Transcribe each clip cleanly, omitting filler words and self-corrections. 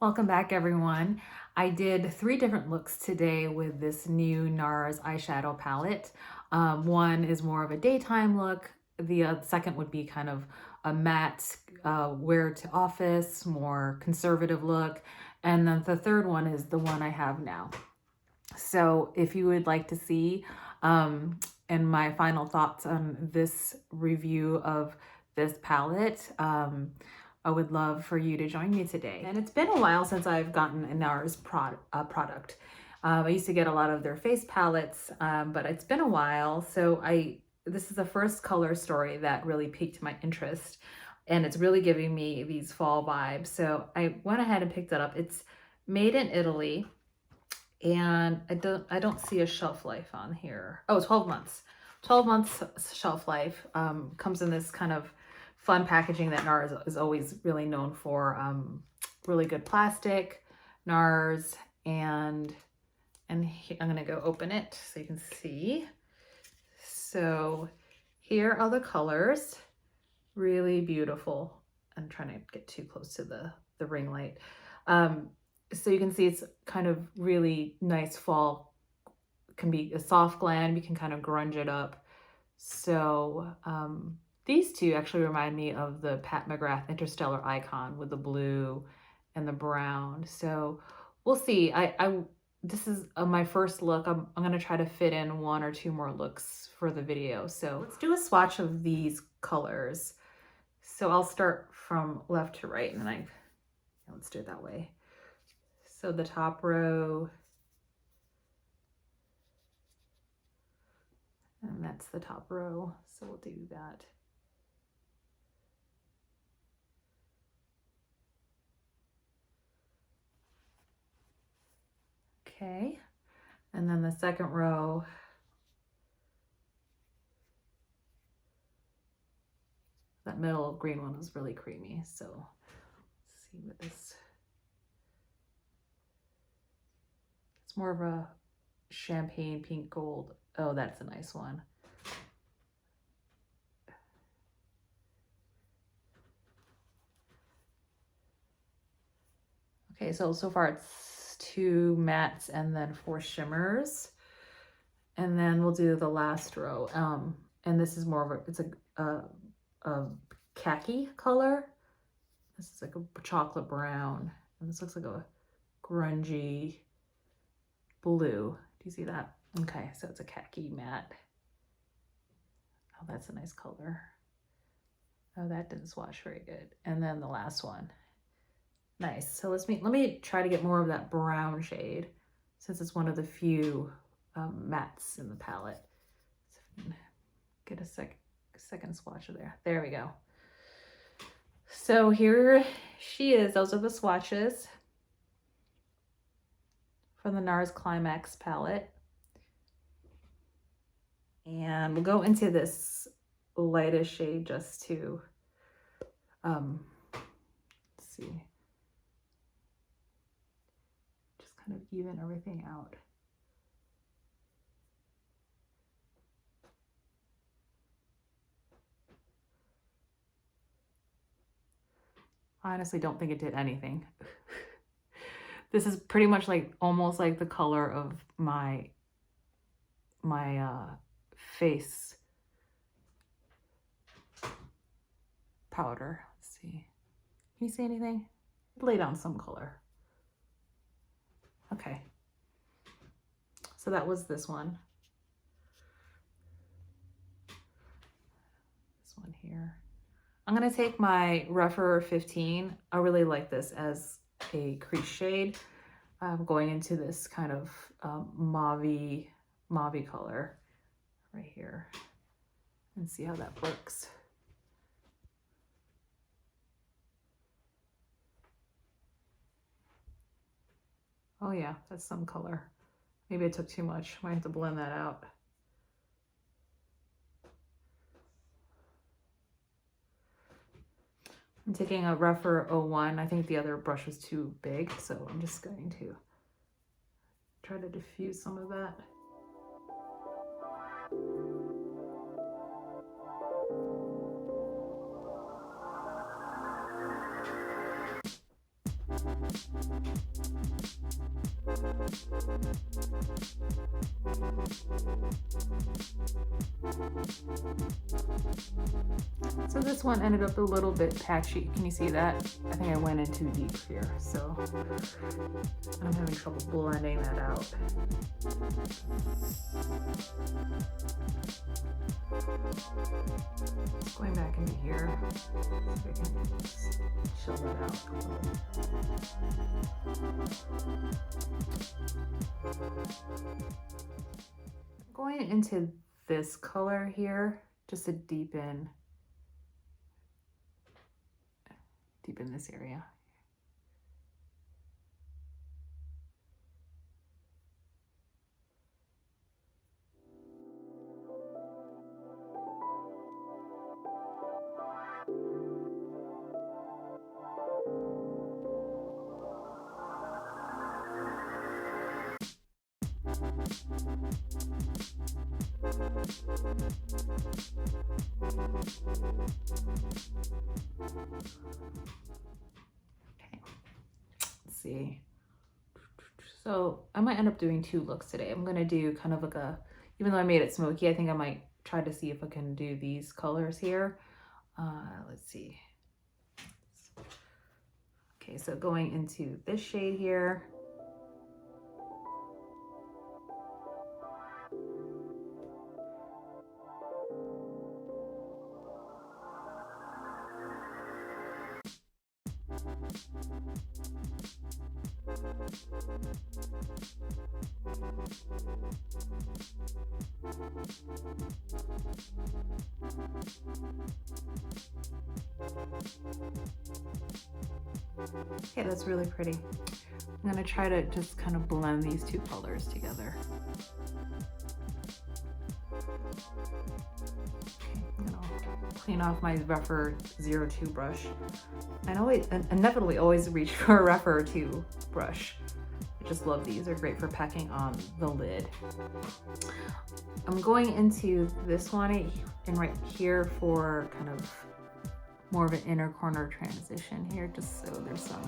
Welcome back, everyone. I did 3 different looks today with this new NARS eyeshadow palette. One is more of a daytime look. The second would be kind of a matte wear to office, more conservative look. And then the third one is the one I have now. So if you would like to see and my final thoughts on this review of this palette, I would love for you to join me today. And it's been a while since I've gotten a NARS product. I used to get a lot of their face palettes, but it's been a while. So this is the first color story that really piqued my interest, and it's really giving me these fall vibes. So I went ahead and picked it up. It's made in Italy, and I don't see a shelf life on here. Oh, 12 months. 12 months shelf life. Comes in this kind of fun packaging that NARS is always really known for. Really good plastic, NARS, and I'm gonna go open it so you can see. So here are the colors, really beautiful. I'm trying to get too close to the ring light. So you can see it's kind of really nice fall. It can be a soft glam, you can kind of grunge it up. So these two actually remind me of the Pat McGrath Interstellar Icon with the blue and the brown. So we'll see. This is my first look. I'm gonna try to fit in 1 or 2 more looks for the video. So let's do a swatch of these colors. So I'll start from left to right, and then let's do it that way. So the top row, and that's the top row. So we'll do that. Okay, and then the second row, that middle green one was really creamy. So let's see what this, it's more of a champagne pink gold. Oh, that's a nice one. Okay, so far it's 2 mattes and then 4 shimmers. And then we'll do the last row. And this is more of it's a khaki color. This is like a chocolate brown. And this looks like a grungy blue. Do you see that? Okay, so it's a khaki matte. Oh, that's a nice color. Oh, that didn't swatch very good. And then the last one. Nice. So let me try to get more of that brown shade, since it's one of the few mattes in the palette. So if I can get a second swatch of there. There we go. So here she is. Those are the swatches from the NARS Climax palette. And we'll go into this lightest shade just to let's see. Just kind of even everything out. I honestly don't think it did anything. This is pretty much like almost like the color of my face powder. Let's see. Can you see anything? Lay down some color. Okay. So that was this one. This one here. I'm going to take my Refer 15. I really like this as a crease shade. I'm going into this kind of mauve color right here, and see how that works. Oh yeah, that's some color. Maybe I took too much. Might have to blend that out. I'm taking a Refer 01. I think the other brush was too big, so I'm just going to try to diffuse some of that. So this one ended up a little bit patchy. Can you see that? I think I went in too deep here, so I'm having trouble blending that out. Going back into here, so I can show that out a little. Going into this color here, just to deepen this area. See, so I might end up doing 2 looks today. I'm gonna do kind of like a, even though I made it smoky, I think I might try to see if I can do these colors here. Let's see. Okay, so going into this shade here. Okay, that's really pretty. I'm gonna try to just kind of blend these 2 colors together. Okay, I'm gonna clean off my Rephr 02 brush. I inevitably always reach for a Rephr 2 brush. I just love these. They're great for packing on the lid. I'm going into this one and right here for kind of more of an inner corner transition here, just so there's some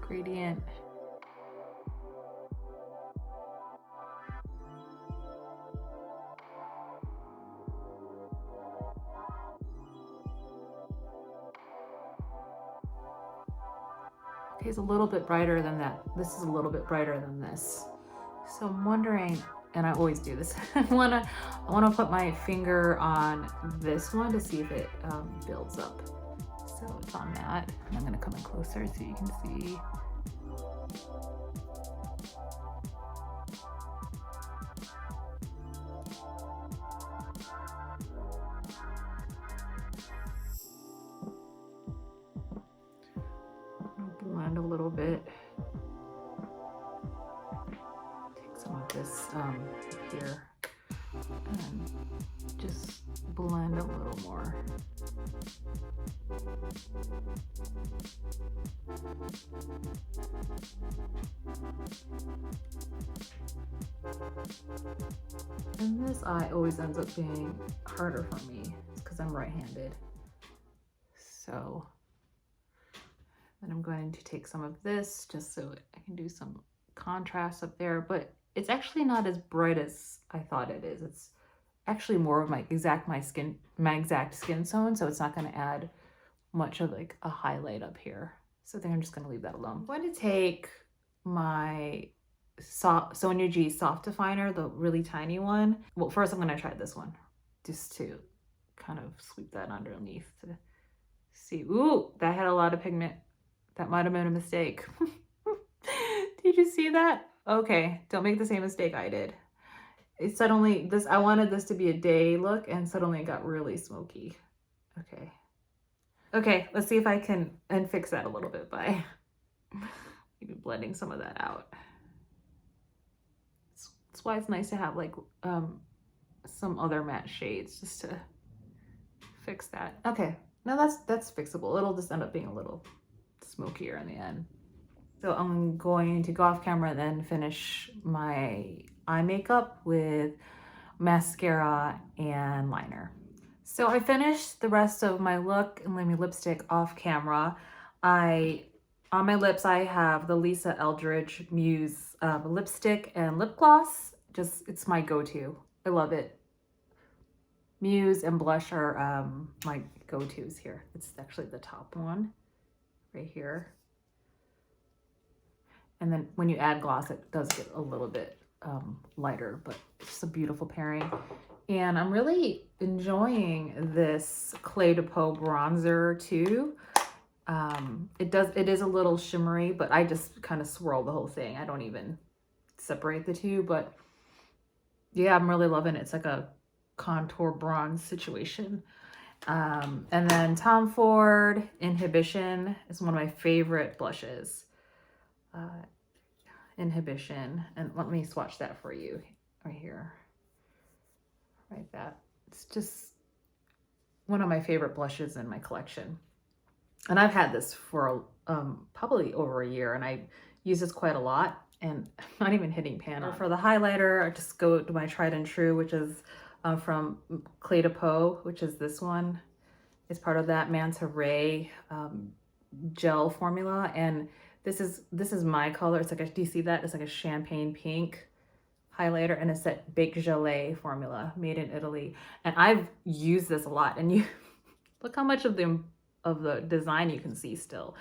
gradient. Okay, it's a little bit brighter than that. This is a little bit brighter than this. So I'm wondering, and I always do this, I wanna put my finger on this one to see if it builds up. So it's on that, and I'm gonna come in closer so you can see. Blend a little bit. Take some of this here and just blend a little more. And this eye always ends up being harder for me because I'm right-handed. So then I'm going to take some of this just so I can do some contrast up there, but it's actually not as bright as I thought it is. It's actually more of my exact skin tone, so it's not going to add much of like a highlight up here. So I think I'm just going to leave that alone. I'm going to take my Sonia G Soft Definer, the really tiny one. Well, first I'm going to try this one just to kind of sweep that underneath to see. Ooh, that had a lot of pigment. That might have been a mistake. Did you see that? Okay, don't make the same mistake I did. It suddenly, I wanted this to be a day look and suddenly it got really smoky. Okay. Okay, let's see if I can fix that a little bit by maybe blending some of that out. That's why it's nice to have like some other matte shades just to fix that. Okay, now that's fixable. It'll just end up being a little smokier in the end. So I'm going to go off camera and then finish my eye makeup with mascara and liner. So I finished the rest of my look and my lipstick off camera. I On my lips, I have the Lisa Eldridge Muse lipstick and lip gloss. It's my go-to. I love it. Muse and blush are my go-tos here. It's actually the top one right here. And then when you add gloss, it does get a little bit lighter, but it's just a beautiful pairing. And I'm really enjoying this Clé de Peau bronzer too. It is a little shimmery, but I just kind of swirl the whole thing. I don't even separate the two, but yeah, I'm really loving it. It's like a contour bronze situation. And then Tom Ford Inhibition is one of my favorite blushes. Inhibition, and let me swatch that for you right here. Right, that. It's just one of my favorite blushes in my collection. And I've had this for probably over a year, and I use this quite a lot, and I'm not even hitting pan on. For the highlighter, I just go to my tried and true, which is from Clé de Peau, which is this one. It's part of that Manta Ray gel formula, and this is my color. It's like a, do you see that? It's like a champagne pink highlighter, and it's that Baked Gelée formula made in Italy. And I've used this a lot, and you look how much of the design you can see still.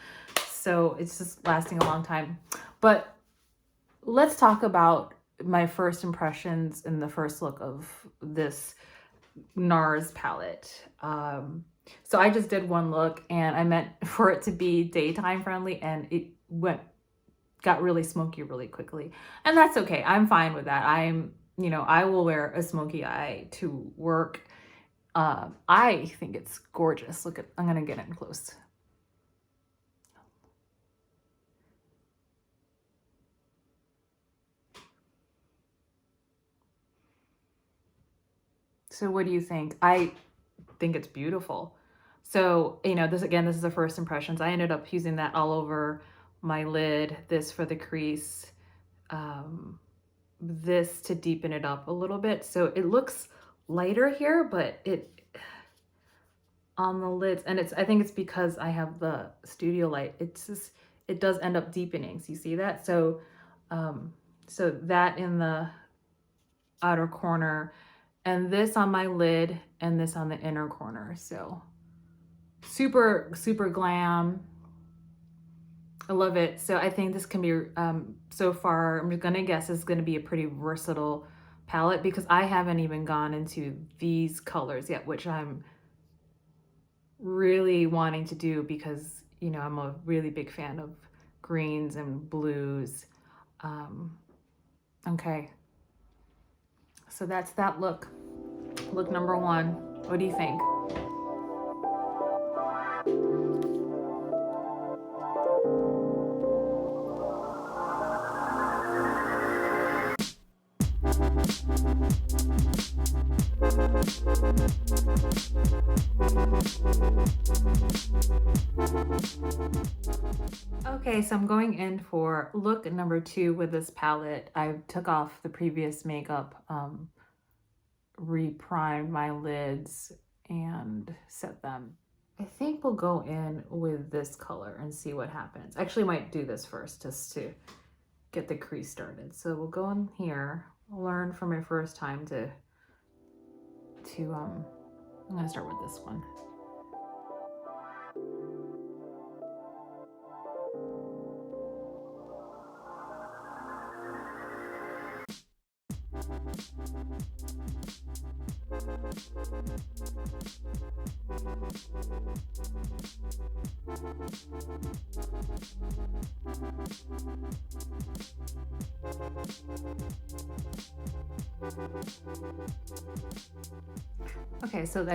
So it's just lasting a long time. But let's talk about my first impressions in the first look of this NARS palette. So I just did one look, and I meant for it to be daytime friendly, and it got really smoky really quickly. And that's okay. I'm fine with that. I will wear a smoky eye to work. I think it's gorgeous. Look at, I'm gonna get in close. So what do you think? I think it's beautiful. So, this is the first impressions. I ended up using that all over my lid, this for the crease, this to deepen it up a little bit. So it looks lighter here, but on the lids, and I think it's because I have the studio light. It does end up deepening. So you see that? So, so that in the outer corner, and this on my lid, and this on the inner corner. So super, super glam. I love it. So I think this can be, so far, I'm going to guess it's going to be a pretty versatile palette, because I haven't even gone into these colors yet, which I'm really wanting to do, because, I'm a really big fan of greens and blues. Okay. So that's that look. Look number one. What do you think? Okay, so I'm going in for look number 2 with this palette. I took off the previous makeup, reprimed my lids, and set them. I think we'll go in with this color and see what happens. Actually, might do this first just to get the crease started. So we'll go in here, learn for my first time I'm gonna start with this one. Okay, so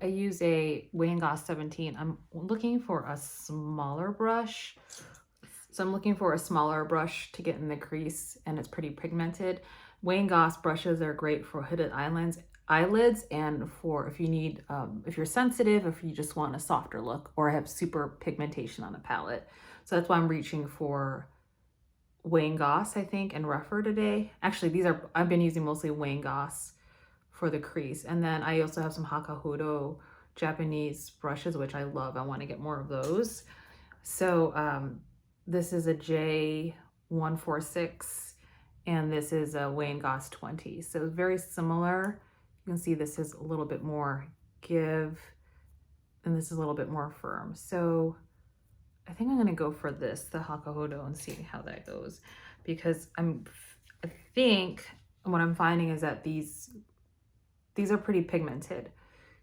I use a Wayne Goss 17. I'm looking for a smaller brush. So I'm looking for a smaller brush to get in the crease, and it's pretty pigmented. Wayne Goss brushes are great for hooded eyelids, and for if you need, if you're sensitive, if you just want a softer look or have super pigmentation on a palette. So that's why I'm reaching for Wayne Goss, I think, and rougher today. Actually, I've been using mostly Wayne Goss for the crease. And then I also have some Hakahudo Japanese brushes, which I love. I want to get more of those. So This is a J146 and this is a Wayne Goss 20. So very similar. You can see this is a little bit more give and this is a little bit more firm. So I think I'm gonna go for this, the Hakuhodo, and see how that goes, because I think what I'm finding is that these are pretty pigmented.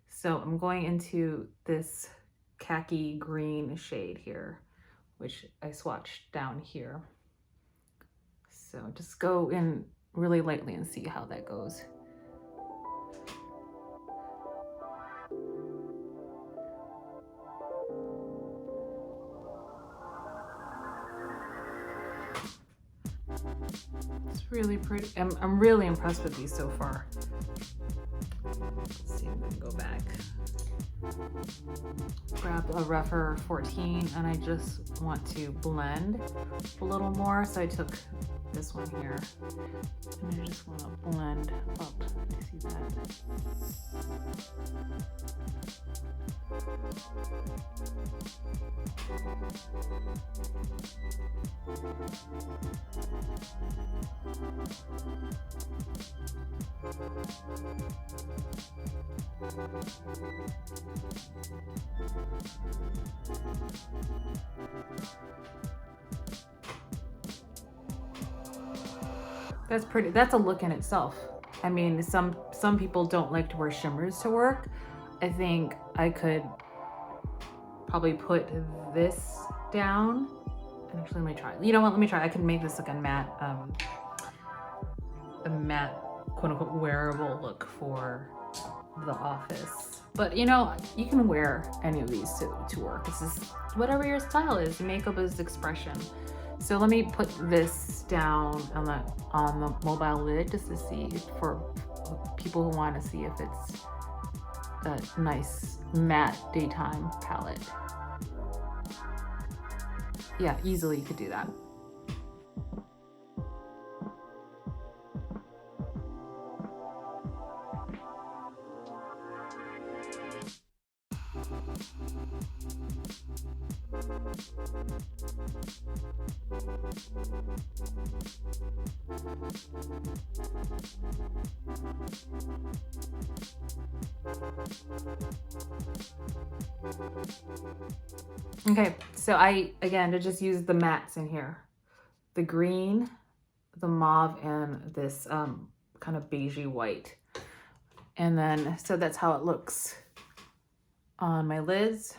So I'm going into this khaki green shade here, which I swatched down here. So just go in really lightly and see how that goes. It's really pretty. I'm really impressed with these so far. Let's see if we can go back. Grab a rougher 14 and I just want to blend a little more. So I took this one here and I just want to blend up. You see that? That's pretty. That's a look in itself. I mean, some people don't like to wear shimmers to work. I think I could probably put this down. Actually, let me try. You know what? Let me try. I can make this like a matte quote unquote wearable look for the office. But you know, you can wear any of these to work. This is whatever your style is. Makeup is expression. So let me put this down on the mobile lid just to see, for people who want to see if it's a nice matte daytime palette. Yeah, easily you could do that. Okay, so again, to just use the mattes in here, the green, the mauve, and this kind of beigey white. And then, so that's how it looks on my lids.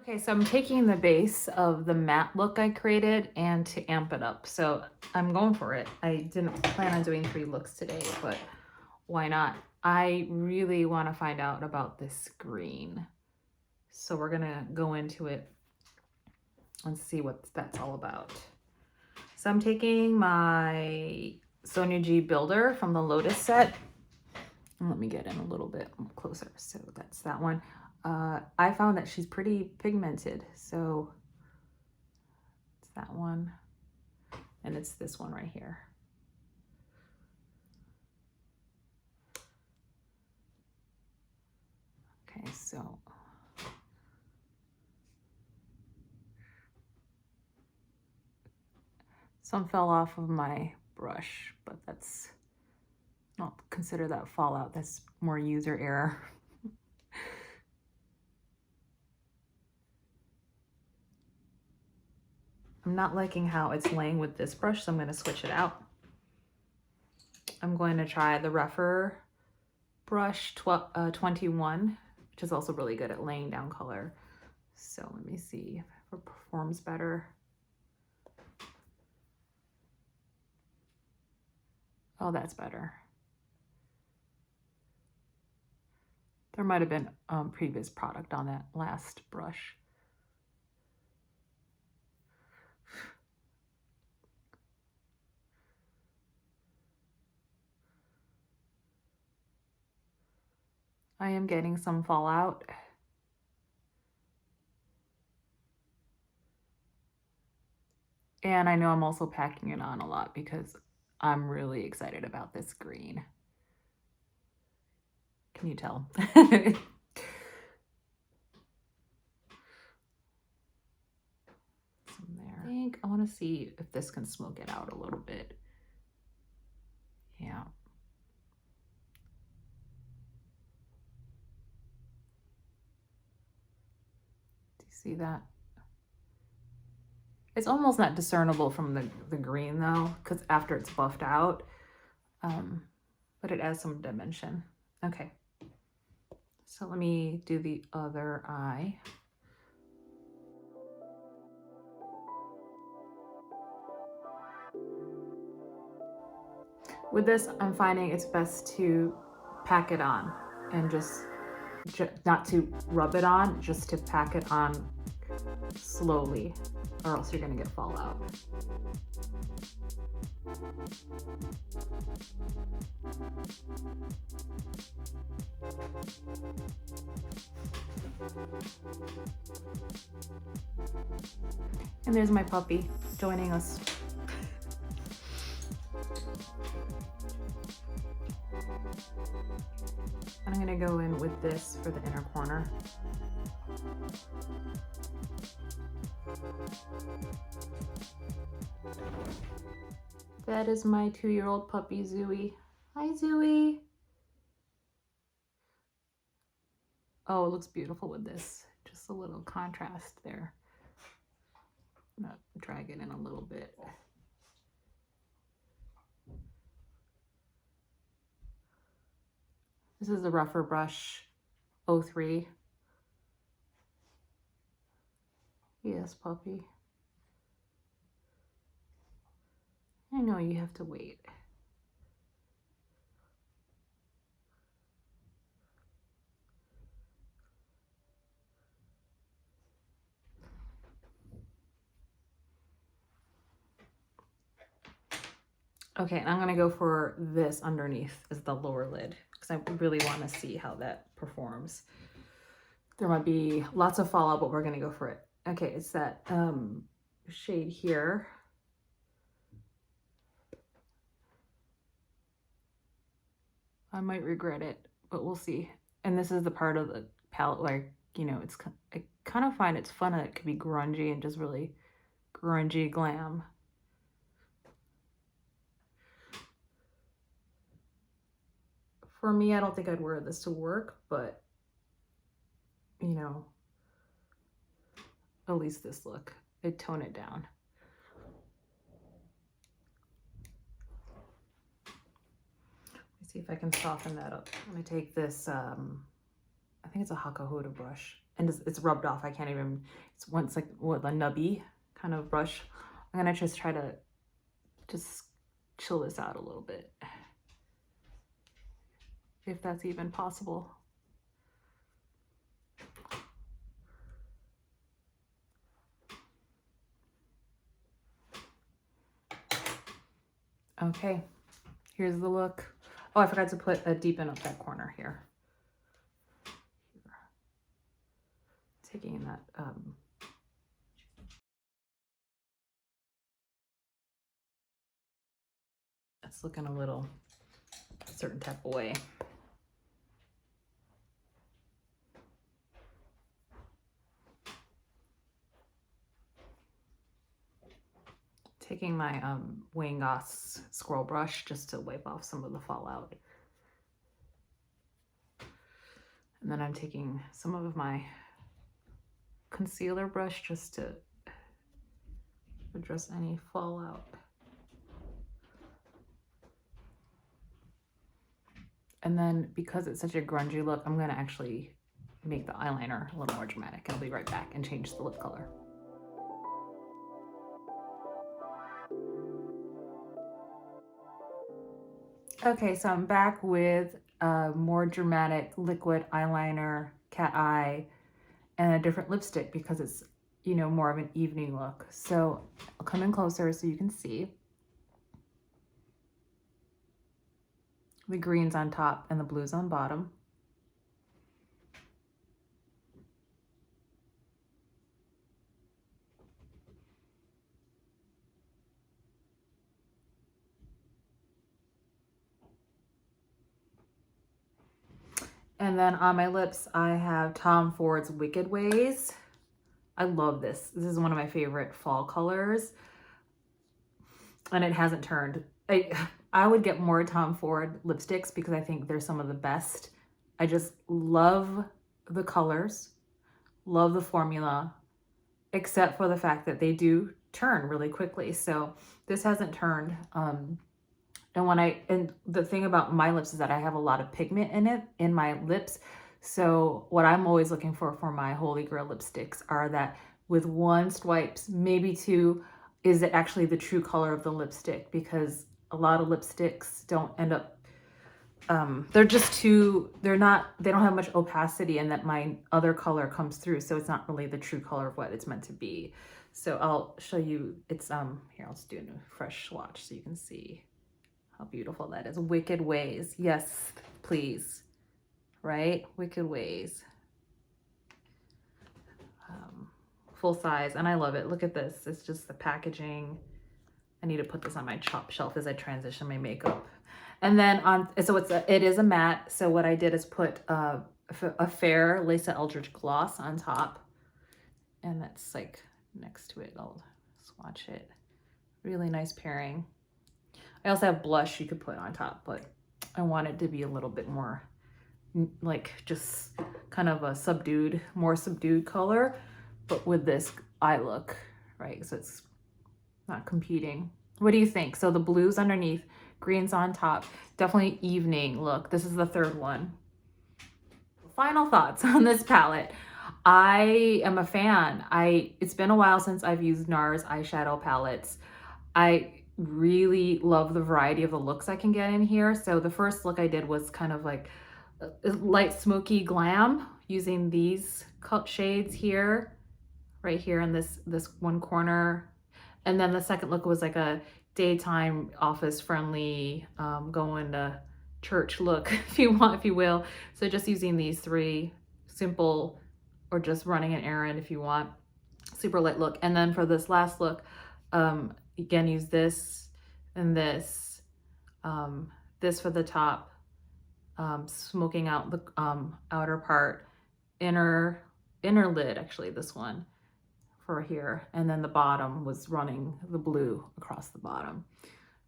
Okay, so I'm taking the base of the matte look I created and to amp it up. So I'm going for it. I didn't plan on doing 3 looks today, but why not? I really want to find out about this green. So we're gonna go into it and see what that's all about. So I'm taking my Sonia G Builder from the Lotus set. And let me get in a little bit closer. So that's that one. I found that she's pretty pigmented. So it's that one. And it's this one right here. Okay, so some fell off of my brush, but that's not consider that fallout. That's more user error. I'm not liking how it's laying with this brush, so I'm going to switch it out. I'm going to try the rougher brush 21, which is also really good at laying down color. So let me see if it performs better. Oh, that's better. There might have been previous product on that last brush. I am getting some fallout. And I know I'm also packing it on a lot because I'm really excited about this green. Can you tell? Some there. I think I want to see if this can smoke it out a little bit. Yeah. Do you see that? It's almost not discernible from the green though, because after it's buffed out, but it adds some dimension. Okay, so let me do the other eye. With this, I'm finding it's best to pack it on and just not to rub it on, just to pack it on slowly, or else you're gonna get fallout. And there's my puppy joining us. I'm gonna go in with this for the inner corner. That is my 2-year-old puppy, Zooey. Hi, Zooey. Oh, it looks beautiful with this. Just a little contrast there. I'm gonna drag it in a little bit. This is the rougher brush 03. Yes, puppy. I know you have to wait. Okay, and I'm gonna go for this underneath as the lower lid because I really want to see how that performs. There might be lots of fallout, but we're gonna go for it. Okay, it's that shade here. I might regret it, but we'll see. And this is the part of the palette where, you know, I kind of find it's fun that it could be grungy and just really grungy glam. For me, I don't think I'd wear this to work, but, you know, at least this look. I'd tone it down. Let's see if I can soften that up. I'm gonna take this, I think it's a Hakuhodo brush, and it's rubbed off. I can't even, it's once like with a nubby kind of brush. I'm gonna just try to just chill this out a little bit, if that's even possible. Okay, here's the look. Oh, I forgot to put a deepen up that corner here. Taking that, it's looking a little certain type of way. Taking my Wayne Goss scroll brush just to wipe off some of the fallout. And then I'm taking some of my concealer brush just to address any fallout. And then because it's such a grungy look, I'm gonna actually make the eyeliner a little more dramatic. I'll be right back and change the lip color. Okay, so I'm back with a more dramatic liquid eyeliner, cat eye, and a different lipstick because it's, you know, more of an evening look. So I'll come in closer so you can see. The green's on top and the blue's on bottom. And then on my lips, I have Tom Ford's Wicked Ways. I love this. This is one of my favorite fall colors. And it hasn't turned. I would get more Tom Ford lipsticks because I think they're some of the best. I just love the colors, love the formula, except for the fact that they do turn really quickly. So this hasn't turned. And the thing about my lips is that I have a lot of pigment in it, in my lips. So what I'm always looking for my Holy Grail lipsticks are that with one swipes, maybe two, is it actually the true color of the lipstick? Because a lot of lipsticks don't end up, they're just too, they don't have much opacity, and that my other color comes through. So it's not really the true color of what it's meant to be. So I'll show you, it's, here, I'll just do a fresh swatch so you can see how beautiful that is. Wicked Ways. Yes, please. Right? Wicked Ways. Full size. And I love it. Look at this. It's just the packaging. I need to put this on my top shelf as I transition my makeup. And then so it is a matte. So what I did is put a fair Lisa Eldridge gloss on top. And that's like next to it. I'll swatch it. Really nice pairing. I also have blush you could put on top, but I want it to be a little bit more like just kind of a more subdued color, but with this eye look, right? So it's not competing. What do you think? So the blues underneath, greens on top, definitely evening look. This is the third one. Final thoughts on this palette. I am a fan. It's been a while since I've used NARS eyeshadow palettes. I really love the variety of the looks I can get in here. So the first look I did was kind of like a light smoky glam using these shades here, right here in this one corner. And then the second look was like a daytime office friendly, going to church look, if you will. So just using these three, simple, or just running an errand if you want, super light look. And then for this last look, again, use this and this, this for the top, smoking out the outer part, inner lid, actually this one for here, and then the bottom was running the blue across the bottom.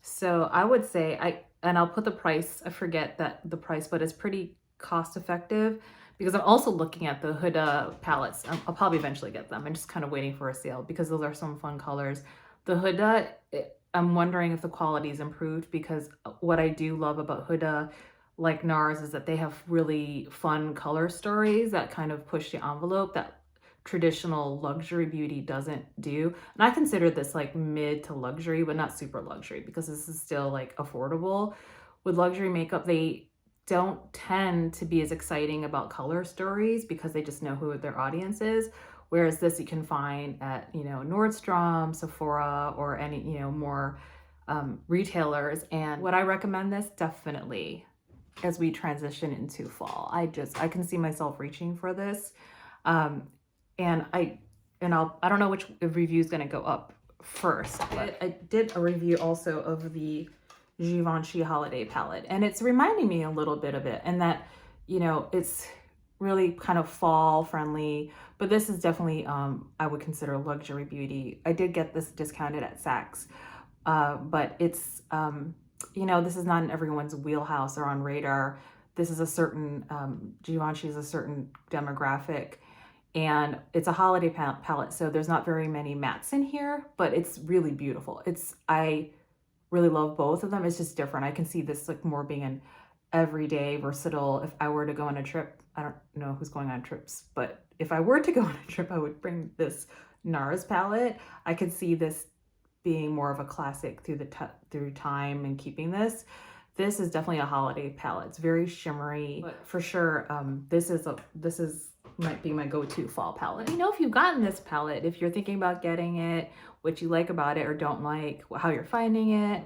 So I would say, and I'll put the price, I forget the price, but it's pretty cost effective because I'm also looking at the Huda palettes. I'll probably eventually get them. I'm just kind of waiting for a sale because those are some fun colors. The Huda, I'm wondering if the quality is improved, because what I do love about Huda, like NARS, is that they have really fun color stories that kind of push the envelope that traditional luxury beauty doesn't do. And I consider this like mid to luxury, but not super luxury, because this is still like affordable. With luxury makeup, they don't tend to be as exciting about color stories because they just know who their audience is. Whereas this you can find at, Nordstrom, Sephora, or any, more retailers. And would I recommend this? Definitely, as we transition into fall. I can see myself reaching for this. And I don't know which review is going to go up first, but I did a review also of the Givenchy holiday palette, and it's reminding me a little bit of it, and that, it's really kind of fall friendly, but this is definitely, I would consider luxury beauty. I did get this discounted at Saks, but it's, this is not in everyone's wheelhouse or on radar. This is a certain, Givenchy is a certain demographic, and it's a holiday palette, so there's not very many mattes in here, but it's really beautiful. I really love both of them. It's just different. I can see this like more being an everyday, versatile. If I were to go on a trip, I don't know who's going on trips, but if I were to go on a trip, I would bring this NARS palette. I could see this being more of a classic through time and keeping this. This is definitely a holiday palette. It's very shimmery, but for sure, this might be my go-to fall palette. Let me know if you've gotten this palette, if you're thinking about getting it, what you like about it or don't like, how you're finding it,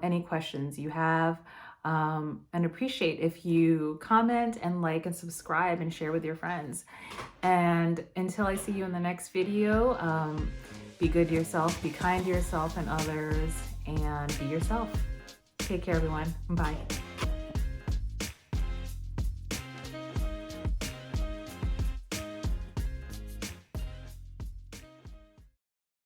any questions you have, and appreciate if you comment and like and subscribe and share with your friends. And until I see you in the next video, be good to yourself, be kind to yourself and others, and be yourself. Take care, everyone. Bye.